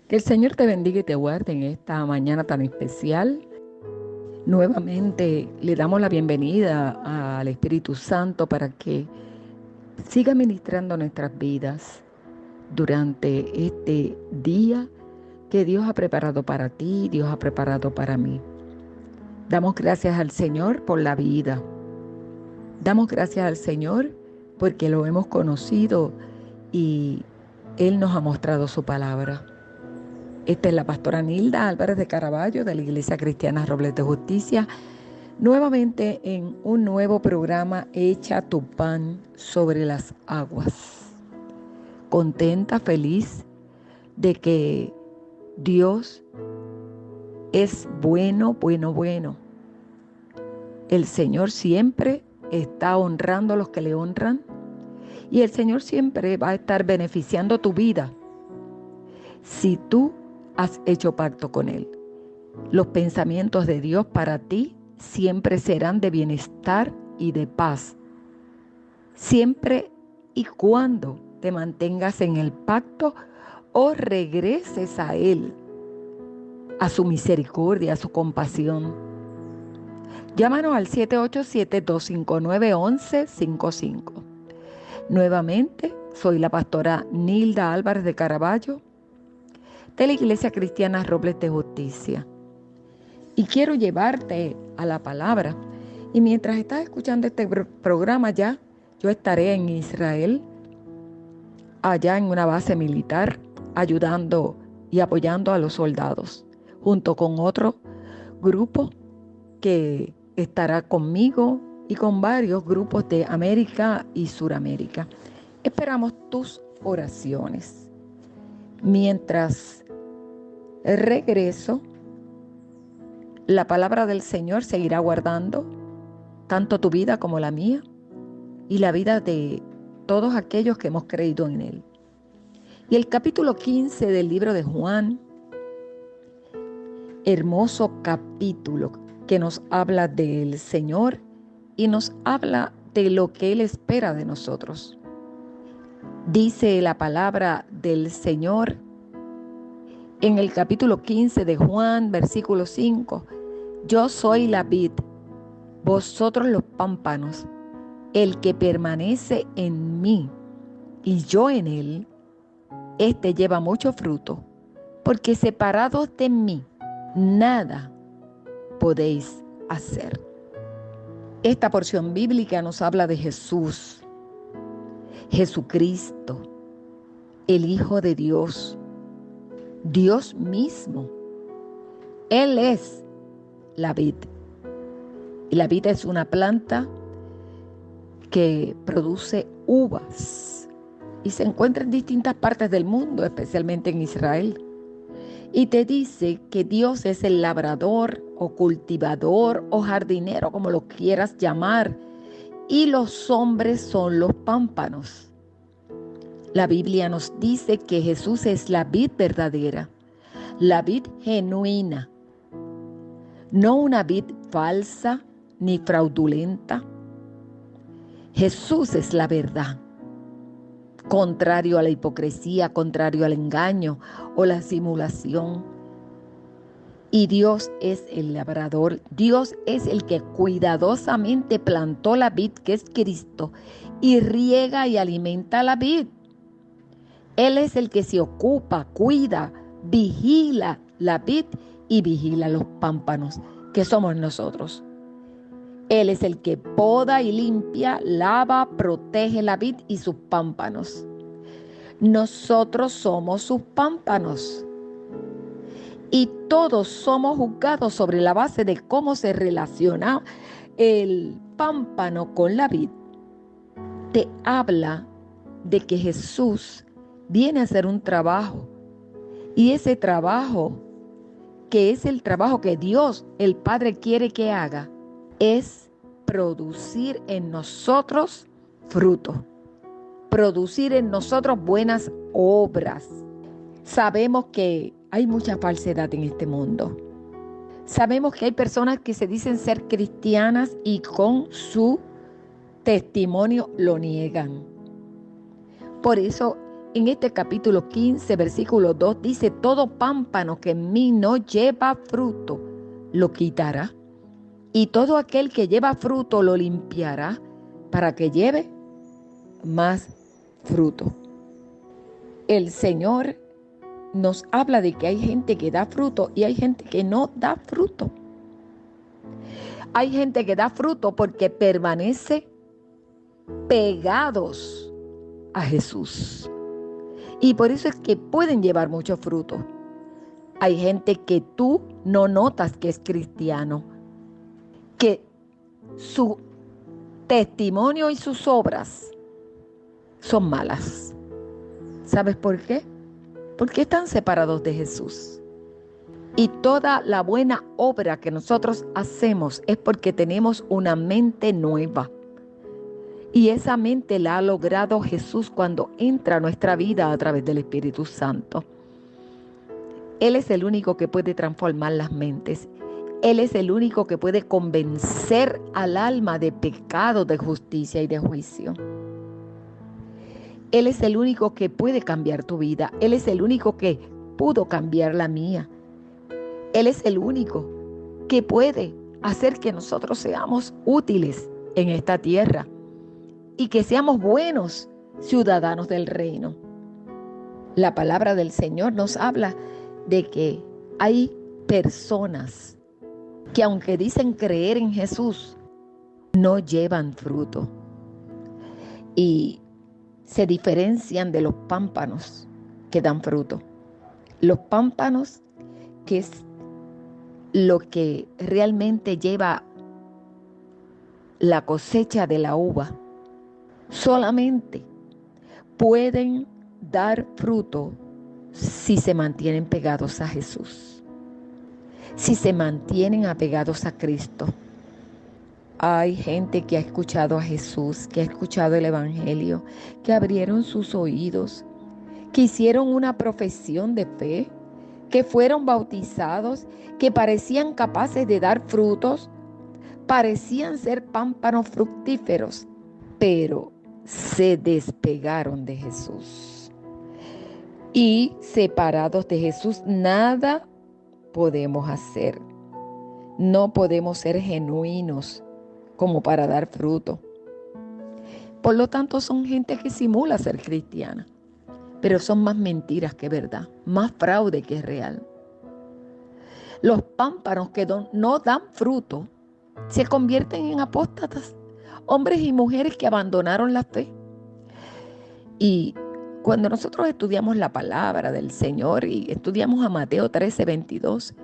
Que el Señor te bendiga y te guarde en esta mañana tan especial. Nuevamente le damos la bienvenida al Espíritu Santo para que siga ministrando nuestras vidas durante este día que Dios ha preparado para ti, Dios ha preparado para mí. Damos gracias al Señor por la vida. Damos gracias al Señor porque lo hemos conocido y Él nos ha mostrado su palabra. Esta es la pastora Nilda Álvarez de Caraballo de la Iglesia Cristiana Robles de Justicia, nuevamente en un nuevo programa Echa tu pan sobre las aguas. Contenta, feliz de que Dios es bueno. El Señor siempre está honrando a los que le honran y el Señor siempre va a estar beneficiando tu vida si tú has hecho pacto con Él. Los pensamientos de Dios para ti siempre serán de bienestar y de paz, siempre y cuando te mantengas en el pacto o regreses a Él, a su misericordia, a su compasión. Llámanos al 787-259-1155. Nuevamente, soy la pastora Nilda Álvarez de Caraballo, de la Iglesia Cristiana Robles de Justicia. Y quiero llevarte a la palabra. Y mientras estás escuchando este programa yo estaré en Israel, allá en una base militar, ayudando y apoyando a los soldados, junto con otro grupo que estará conmigo y con varios grupos de América y Suramérica. Esperamos tus oraciones. Mientras regreso, la palabra del Señor seguirá guardando tanto tu vida como la mía y la vida de todos aquellos que hemos creído en Él. Y el capítulo 15 del libro de Juan, hermoso capítulo que nos habla del Señor y nos habla de lo que Él espera de nosotros. Dice la palabra del Señor en el capítulo 15 de Juan, versículo 5, yo soy la vid, vosotros los pámpanos, el que permanece en mí y yo en él, éste lleva mucho fruto, porque separados de mí, nada podéis hacer. Esta porción bíblica nos habla de Jesús, Jesucristo, el Hijo de Dios, Dios mismo. Él es la vid. Y la vid es una planta que produce uvas y se encuentra en distintas partes del mundo, especialmente en Israel. Y te dice que Dios es el labrador o cultivador o jardinero, como lo quieras llamar, y los hombres son los pámpanos. La Biblia nos dice que Jesús es la vid verdadera, la vid genuina, no una vid falsa ni fraudulenta. Jesús es la verdad, contrario a la hipocresía, contrario al engaño o la simulación. Y Dios es el labrador, Dios es el que cuidadosamente plantó la vid, que es Cristo, y riega y alimenta la vid. Él es el que se ocupa, cuida, vigila la vid y vigila los pámpanos, que somos nosotros. Él es el que poda y limpia, lava, protege la vid y sus pámpanos. Nosotros somos sus pámpanos. Y todos somos juzgados sobre la base de cómo se relaciona el pámpano con la vid. Te habla de que Jesús viene a hacer un trabajo. Y ese trabajo, que es el trabajo que Dios, el Padre, quiere que haga, es producir en nosotros fruto, producir en nosotros buenas obras. Sabemos que hay mucha falsedad en este mundo. Sabemos que hay personas que se dicen ser cristianas y con su testimonio lo niegan. Por eso en este capítulo 15, versículo 2, dice: todo pámpano que en mí no lleva fruto, lo quitará. Y todo aquel que lleva fruto lo limpiará para que lleve más fruto. El Señor nos habla de que hay gente que da fruto y hay gente que no da fruto. Hay gente que da fruto porque permanece pegados a Jesús. Y por eso es que pueden llevar mucho fruto. Hay gente que tú no notas que es cristiano, que su testimonio y sus obras son malas. ¿Sabes por qué? Porque están separados de Jesús. Y toda la buena obra que nosotros hacemos es porque tenemos una mente nueva. Y esa mente la ha logrado Jesús cuando entra a nuestra vida a través del Espíritu Santo. Él es el único que puede transformar las mentes. Él es el único que puede convencer al alma de pecado, de justicia y de juicio. Él es el único que puede cambiar tu vida. Él es el único que pudo cambiar la mía. Él es el único que puede hacer que nosotros seamos útiles en esta tierra y que seamos buenos ciudadanos del reino. La palabra del Señor nos habla de que hay personas que, aunque dicen creer en Jesús, no llevan fruto y se diferencian de los pámpanos que dan fruto. Los pámpanos, que es lo que realmente lleva la cosecha de la uva, solamente pueden dar fruto si se mantienen pegados a Jesús, si se mantienen apegados a Cristo. Hay gente que ha escuchado a Jesús, que ha escuchado el Evangelio, que abrieron sus oídos, que hicieron una profesión de fe, que fueron bautizados, que parecían capaces de dar frutos, parecían ser pámpanos fructíferos, pero se despegaron de Jesús. Y separados de Jesús, nada podemos hacer. No podemos ser genuinos como para dar fruto. Por lo tanto, son gente que simula ser cristiana, pero son más mentiras que verdad, más fraude que real. Los pámpanos que no dan fruto se convierten en apóstatas, hombres y mujeres que abandonaron la fe. Y cuando nosotros estudiamos la palabra del Señor y estudiamos a Mateo 13:22,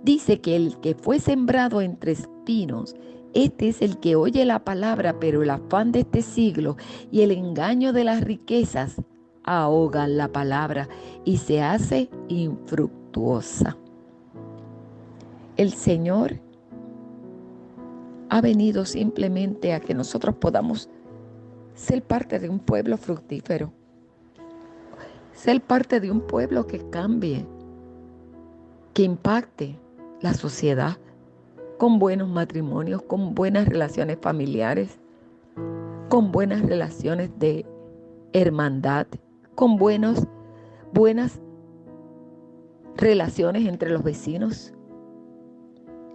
dice que el que fue sembrado entre espinos, este es el que oye la palabra, pero el afán de este siglo y el engaño de las riquezas ahogan la palabra y se hace infructuosa. El Señor ha venido simplemente a que nosotros podamos ser parte de un pueblo fructífero, ser parte de un pueblo que cambie, que impacte la sociedad con buenos matrimonios, con buenas relaciones familiares, con buenas relaciones de hermandad, con buenas relaciones entre los vecinos,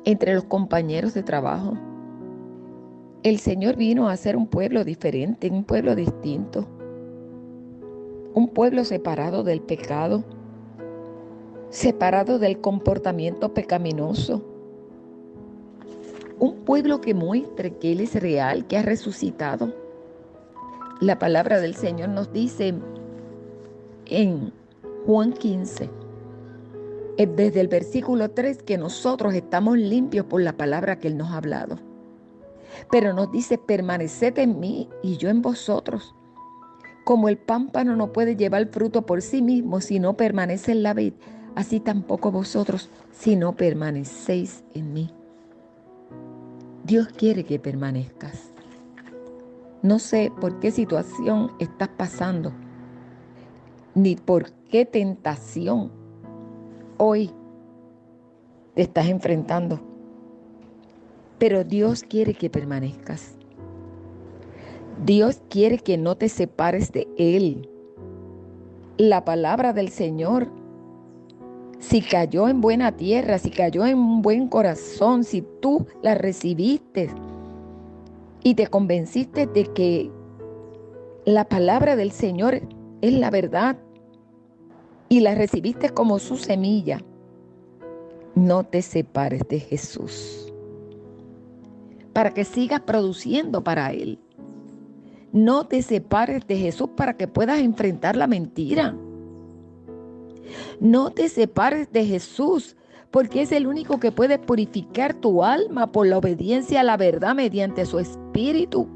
entre los compañeros de trabajo. El Señor vino a ser un pueblo diferente, un pueblo distinto, un pueblo separado del pecado, separado del comportamiento pecaminoso, un pueblo que muestre que Él es real, que ha resucitado. La palabra del Señor nos dice en Juan 15, desde el versículo 3, que nosotros estamos limpios por la palabra que Él nos ha hablado. Pero nos dice: permaneced en mí y yo en vosotros. Como el pámpano no puede llevar fruto por sí mismo si no permanece en la vid, así tampoco vosotros si no permanecéis en mí. Dios quiere que permanezcas. No sé por qué situación estás pasando, ni por qué tentación hoy te estás enfrentando, pero Dios quiere que permanezcas. Dios quiere que no te separes de Él. la palabra del Señor, si cayó en buena tierra, si cayó en un buen corazón, si tú la recibiste y te convenciste de que la palabra del Señor es la verdad y la recibiste como su semilla, no te separes de Jesús para que sigas produciendo para Él. No te separes de Jesús para que puedas enfrentar la mentira. No te separes de Jesús porque es el único que puede purificar tu alma por la obediencia a la verdad mediante su Espíritu.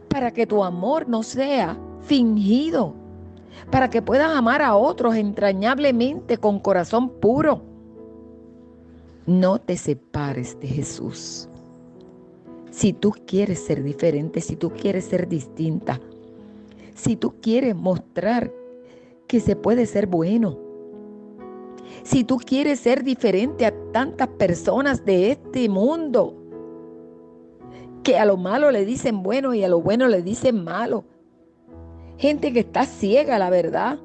Para que tu amor no sea fingido. Para que puedas amar a otros entrañablemente con corazón puro. No te separes de Jesús. Si tú quieres ser diferente, si tú quieres ser distinta, si tú quieres mostrar que se puede ser bueno, si tú quieres ser diferente a tantas personas de este mundo, que a lo malo le dicen bueno y a lo bueno le dicen malo, gente que está ciega a la verdad,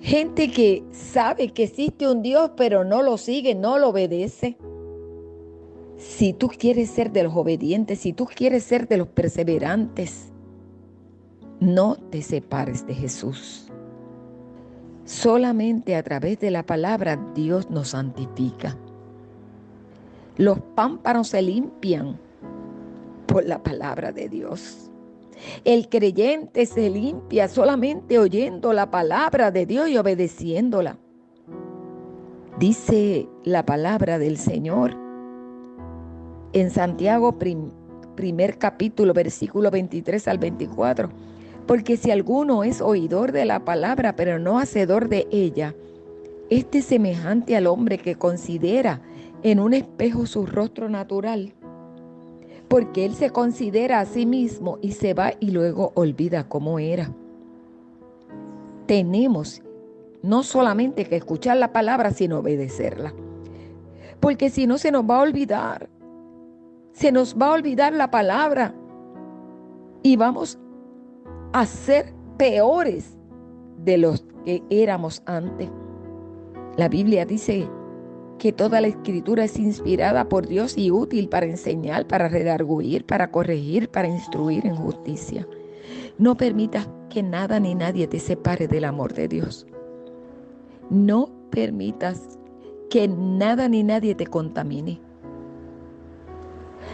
gente que sabe que existe un Dios pero no lo sigue, no lo obedece. Si tú quieres ser de los obedientes, si tú quieres ser de los perseverantes, no te separes de Jesús. Solamente a través de la palabra Dios nos santifica. Los pámpanos se limpian por la palabra de Dios. El creyente se limpia solamente oyendo la palabra de Dios y obedeciéndola. Dice la palabra del Señor en Santiago, primer capítulo, versículo 23 al 24. Porque si alguno es oidor de la palabra, pero no hacedor de ella, este es semejante al hombre que considera en un espejo su rostro natural. Porque él se considera a sí mismo y se va y luego olvida cómo era. Tenemos no solamente que escuchar la palabra, sino obedecerla. Porque si no, se nos va a olvidar. Se nos va a olvidar la palabra y vamos a ser peores de los que éramos antes. La Biblia dice que toda la Escritura es inspirada por Dios y útil para enseñar, para redarguir, para corregir, para instruir en justicia. No permitas que nada ni nadie te separe del amor de Dios. No permitas que nada ni nadie te contamine.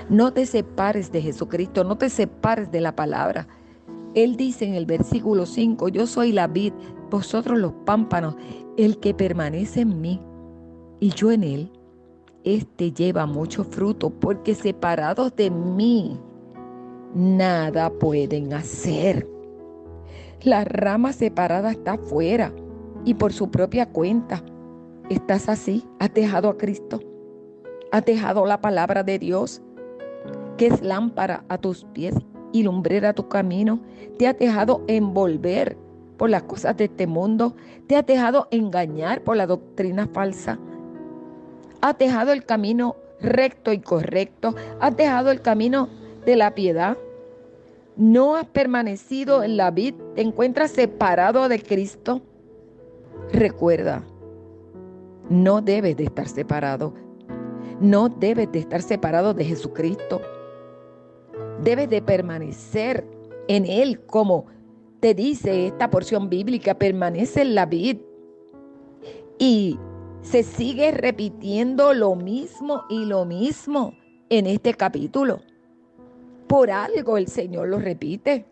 No te separes de Jesucristo, no te separes de la palabra. Él dice en el versículo 5, yo soy la vid, vosotros los pámpanos, el que permanece en mí y yo en él, este lleva mucho fruto, porque separados de mí, nada pueden hacer. La rama separada está afuera y por su propia cuenta. Estás así, has dejado a Cristo, has dejado la palabra de Dios, que es lámpara a tus pies y lumbrera a tu camino. Te has dejado envolver por las cosas de este mundo. Te has dejado engañar por la doctrina falsa. Has dejado el camino recto y correcto. Has dejado el camino de la piedad. No has permanecido en la vid. Te encuentras separado de Cristo. Recuerda, no debes de estar separado. No debes de estar separado de Jesucristo. Debes de permanecer en Él, como te dice esta porción bíblica, permanece en la vid. Y se sigue repitiendo lo mismo y lo mismo en este capítulo. Por algo el Señor lo repite.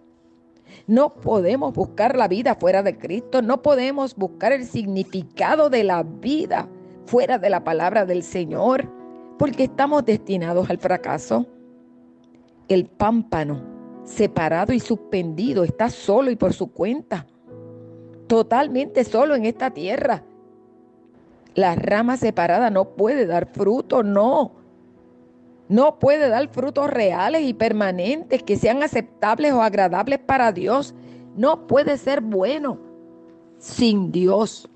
No podemos buscar la vida fuera de Cristo. No podemos buscar el significado de la vida fuera de la palabra del Señor, porque estamos destinados al fracaso. El pámpano, separado y suspendido, está solo y por su cuenta, totalmente solo en esta tierra. La rama separada no puede dar fruto, no puede dar frutos reales y permanentes que sean aceptables o agradables para Dios. No puede ser bueno sin Dios.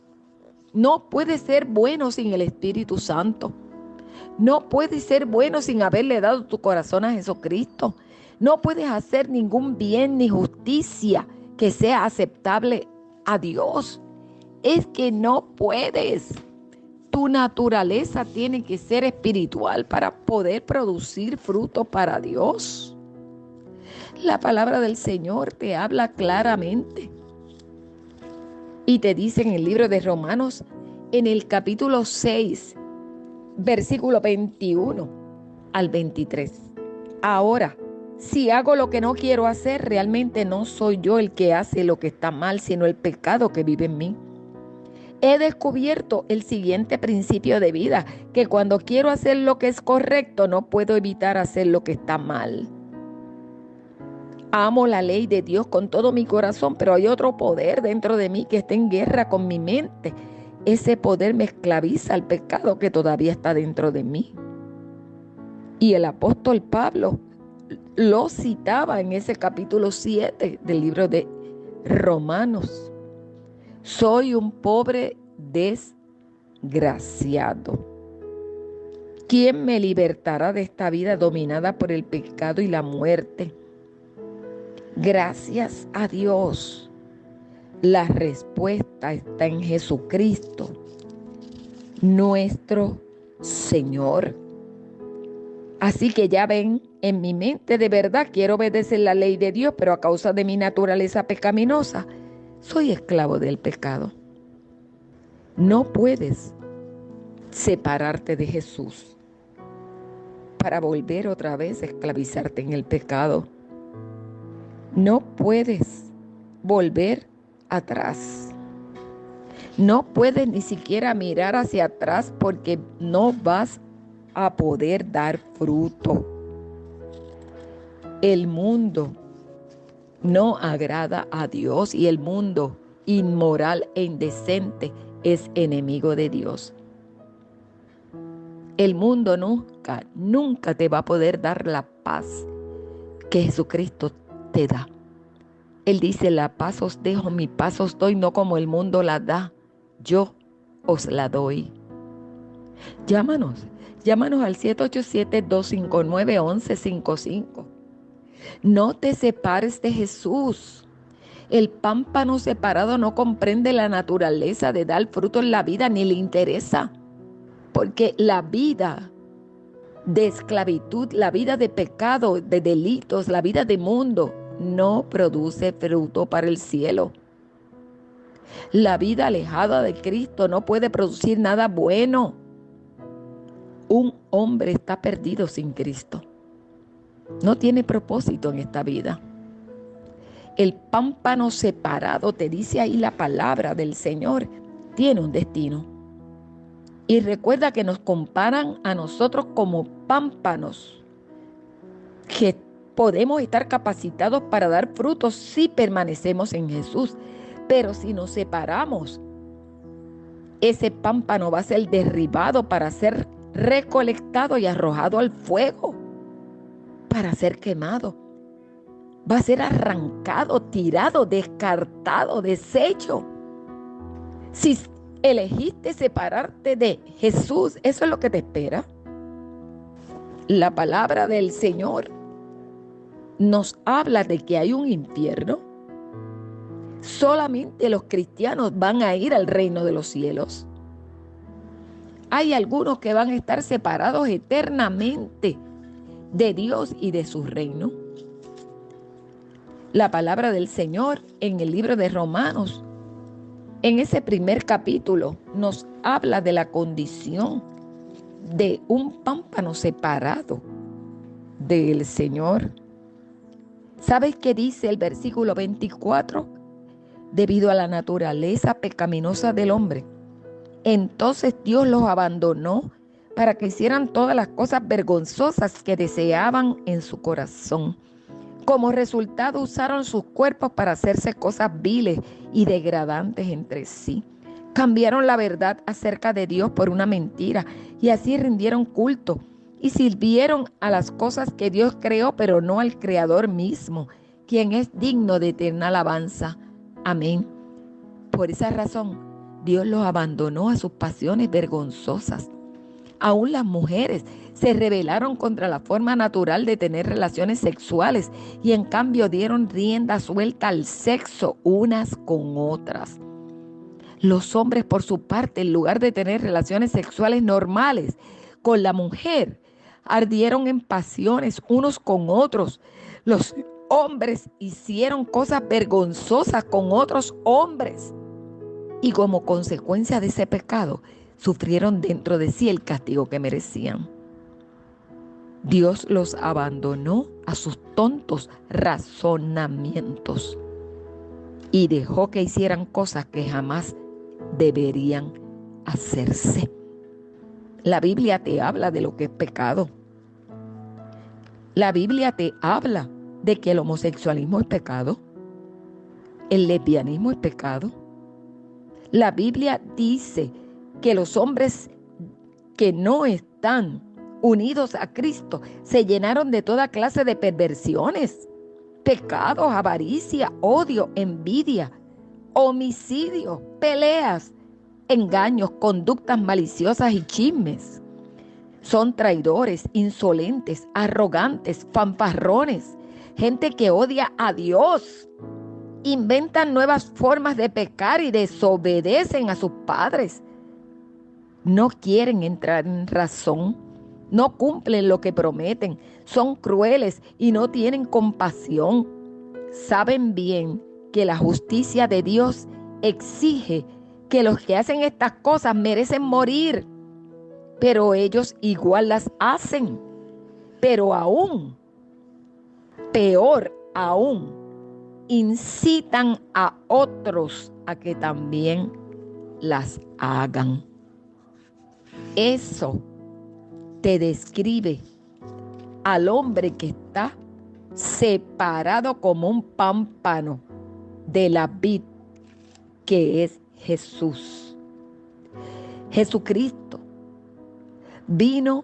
No puede ser bueno sin el Espíritu Santo. No puedes ser bueno sin haberle dado tu corazón a Jesucristo. No puedes hacer ningún bien ni justicia que sea aceptable a Dios. Es que no puedes. Tu naturaleza tiene que ser espiritual para poder producir fruto para Dios. La palabra del Señor te habla claramente y te dice en el libro de Romanos, en el capítulo 6, versículo 21 al 23. Ahora, si hago lo que no quiero hacer, realmente no soy yo el que hace lo que está mal, sino el pecado que vive en mí. He descubierto el siguiente principio de vida, que cuando quiero hacer lo que es correcto, no puedo evitar hacer lo que está mal. Amo la ley de Dios con todo mi corazón, pero hay otro poder dentro de mí que está en guerra con mi mente. Ese poder me esclaviza al pecado que todavía está dentro de mí. Y el apóstol Pablo lo citaba en ese capítulo 7 del libro de Romanos. Soy un pobre desgraciado. ¿Quién me libertará de esta vida dominada por el pecado y la muerte? Gracias a Dios, la respuesta está en Jesucristo, nuestro Señor. Así que ya ven, en mi mente de verdad quiero obedecer la ley de Dios, pero a causa de mi naturaleza pecaminosa, soy esclavo del pecado. No puedes separarte de Jesús para volver otra vez a esclavizarte en el pecado. No puedes volver atrás. No puedes ni siquiera mirar hacia atrás porque no vas a poder dar fruto. El mundo no agrada a Dios y el mundo inmoral e indecente es enemigo de Dios. El mundo nunca te va a poder dar la paz que Jesucristo te da. Él dice, la paz os dejo, mi paz os doy, no como el mundo la da, yo os la doy. Llámanos al 787-259-1155. No te separes de Jesús. El pámpano separado no comprende la naturaleza de dar fruto en la vida, ni le interesa. Porque la vida de esclavitud, la vida de pecado, de delitos, la vida de mundo, no produce fruto para el cielo. La vida alejada de Cristo no puede producir nada bueno. Un hombre está perdido sin Cristo. No tiene propósito en esta vida. El pámpano separado, te dice ahí la palabra del Señor, tiene un destino. Y recuerda que nos comparan a nosotros como pámpanos, que podemos estar capacitados para dar frutos si permanecemos en Jesús. Pero si nos separamos, ese pámpano va a ser derribado para ser recolectado y arrojado al fuego, para ser quemado. Va a ser arrancado, tirado, descartado, deshecho. Si elegiste separarte de Jesús, eso es lo que te espera. La palabra del Señor nos habla de que hay un infierno. Solamente los cristianos van a ir al reino de los cielos. Hay algunos que van a estar separados eternamente de Dios y de su reino. La palabra del Señor en el libro de Romanos, en ese primer capítulo, nos habla de la condición de un pámpano separado del Señor. ¿Sabes qué dice el versículo 24? Debido a la naturaleza pecaminosa del hombre, entonces Dios los abandonó para que hicieran todas las cosas vergonzosas que deseaban en su corazón. Como resultado usaron sus cuerpos para hacerse cosas viles y degradantes entre sí. Cambiaron la verdad acerca de Dios por una mentira y así rindieron culto y sirvieron a las cosas que Dios creó, pero no al Creador mismo, quien es digno de eterna alabanza. Amén. Por esa razón, Dios los abandonó a sus pasiones vergonzosas. Aún las mujeres se rebelaron contra la forma natural de tener relaciones sexuales y en cambio dieron rienda suelta al sexo unas con otras. Los hombres, por su parte, en lugar de tener relaciones sexuales normales con la mujer, ardieron en pasiones unos con otros. Los hombres hicieron cosas vergonzosas con otros hombres y como consecuencia de ese pecado, sufrieron dentro de sí el castigo que merecían. Dios los abandonó a sus tontos razonamientos y dejó que hicieran cosas que jamás deberían hacerse. La Biblia te habla de lo que es pecado. La Biblia te habla de que el homosexualismo es pecado. El lesbianismo es pecado. La Biblia dice que los hombres que no están unidos a Cristo se llenaron de toda clase de perversiones, pecados, avaricia, odio, envidia, homicidio, peleas, engaños, conductas maliciosas y chismes. Son traidores, insolentes, arrogantes, fanfarrones, gente que odia a Dios. Inventan nuevas formas de pecar y desobedecen a sus padres. No quieren entrar en razón, no cumplen lo que prometen, son crueles y no tienen compasión. Saben bien que la justicia de Dios exige que los que hacen estas cosas merecen morir, pero ellos igual las hacen. Pero aún, peor aún, incitan a otros a que también las hagan. Eso te describe al hombre que está separado como un pámpano de la vid que es Jesús. Jesucristo vino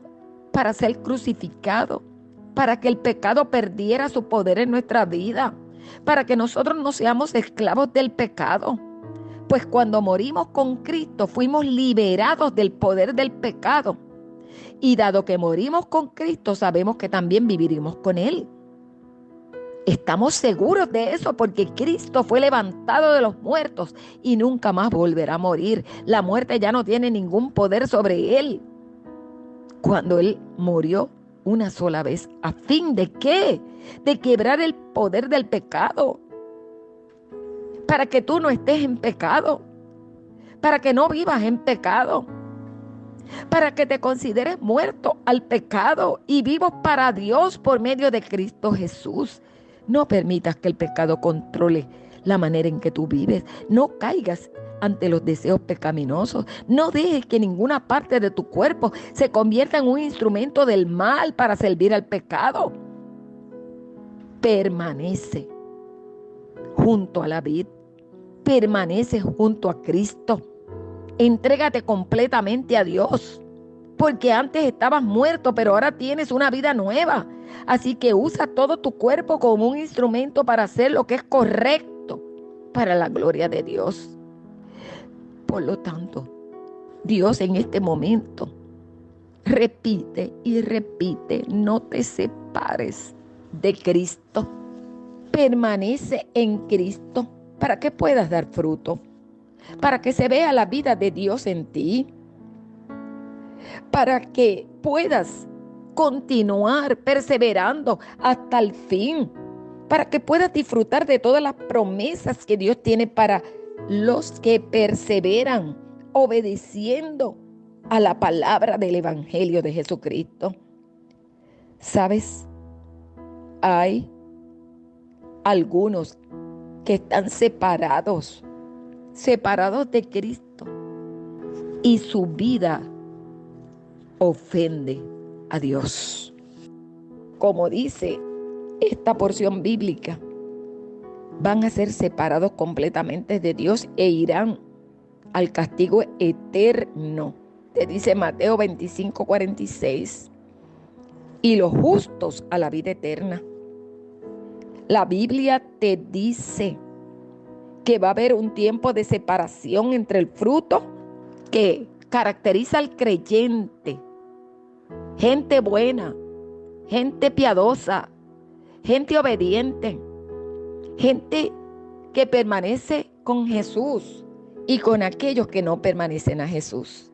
para ser crucificado, para que el pecado perdiera su poder en nuestra vida, para que nosotros no seamos esclavos del pecado. Pues cuando morimos con Cristo fuimos liberados del poder del pecado. Y dado que morimos con Cristo, sabemos que también viviremos con Él. Estamos seguros de eso porque Cristo fue levantado de los muertos y nunca más volverá a morir. La muerte ya no tiene ningún poder sobre Él. Cuando Él murió una sola vez, ¿a fin de qué? De quebrar el poder del pecado. Para que tú no estés en pecado, para que no vivas en pecado, para que te consideres muerto al pecado y vivos para Dios por medio de Cristo Jesús. No permitas que el pecado controle la manera en que tú vives. No caigas ante los deseos pecaminosos. No dejes que ninguna parte de tu cuerpo se convierta en un instrumento del mal para servir al pecado. Permanece junto a la vid. Permanece junto a Cristo. Entrégate completamente a Dios, porque antes estabas muerto, pero ahora tienes una vida nueva. Así que usa todo tu cuerpo como un instrumento para hacer lo que es correcto para la gloria de Dios. Por lo tanto, Dios en este momento repite y repite: no te separes de Cristo. Permanece en Cristo para que puedas dar fruto, para que se vea la vida de Dios en ti, para que puedas continuar perseverando hasta el fin, para que puedas disfrutar de todas las promesas que Dios tiene para los que perseveran obedeciendo a la palabra del Evangelio de Jesucristo. ¿Sabes? Hay algunos que están separados de Cristo y su vida ofende a Dios. Como dice esta porción bíblica, van a ser separados completamente de Dios e irán al castigo eterno. Te dice Mateo 25:46. Y los justos a la vida eterna. La Biblia te dice que va a haber un tiempo de separación entre el fruto que caracteriza al creyente gente buena, gente piadosa, gente obediente, gente que permanece con Jesús y con aquellos que no permanecen a Jesús.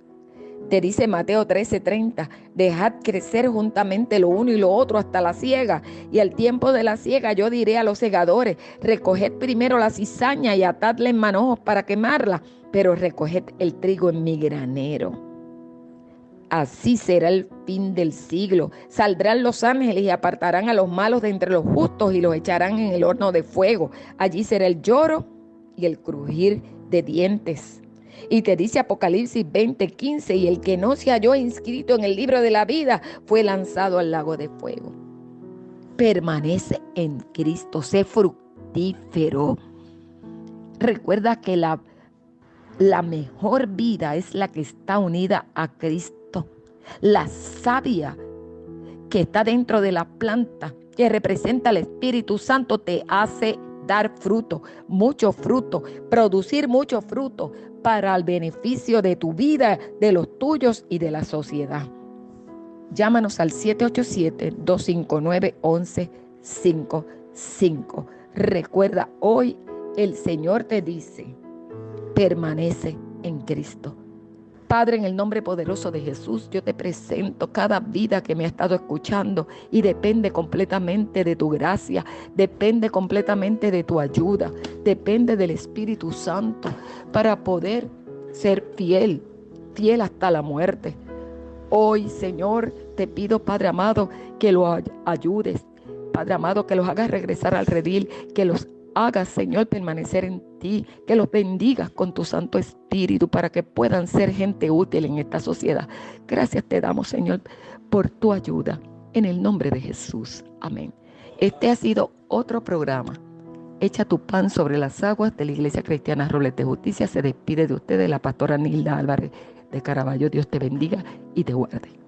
Te dice Mateo 13:30, dejad crecer juntamente lo uno y lo otro hasta la siega, y al tiempo de la siega yo diré a los segadores, recoged primero la cizaña y atadla en manojos para quemarla, pero recoged el trigo en mi granero. Así será el fin del siglo. Saldrán los ángeles y apartarán a los malos de entre los justos y los echarán en el horno de fuego. Allí será el lloro y el crujir de dientes. Y te dice Apocalipsis 20:15, y el que no se halló inscrito en el libro de la vida fue lanzado al lago de fuego. Permanece en Cristo, sé fructífero. Recuerda que la mejor vida es la que está unida a Cristo. La savia que está dentro de la planta, que representa al Espíritu Santo, te hace dar fruto, mucho fruto, producir mucho fruto para el beneficio de tu vida, de los tuyos y de la sociedad. Llámanos al 787-259-1155. Recuerda, hoy el Señor te dice, permanece en Cristo. Padre, en el nombre poderoso de Jesús, yo te presento cada vida que me ha estado escuchando y depende completamente de tu gracia, depende completamente de tu ayuda, depende del Espíritu Santo para poder ser fiel hasta la muerte. Hoy, Señor, te pido, Padre amado, que los ayudes, Padre amado, que los hagas regresar al redil, que los hagas, Señor, permanecer en ti, que los bendigas con tu Santo Espíritu para que puedan ser gente útil en esta sociedad. Gracias te damos, Señor, por tu ayuda. En el nombre de Jesús. Amén. Este ha sido otro programa. Echa tu pan sobre las aguas de la Iglesia Cristiana Robles de Justicia. Se despide de ustedes la pastora Nilda Álvarez de Caraballo. Dios te bendiga y te guarde.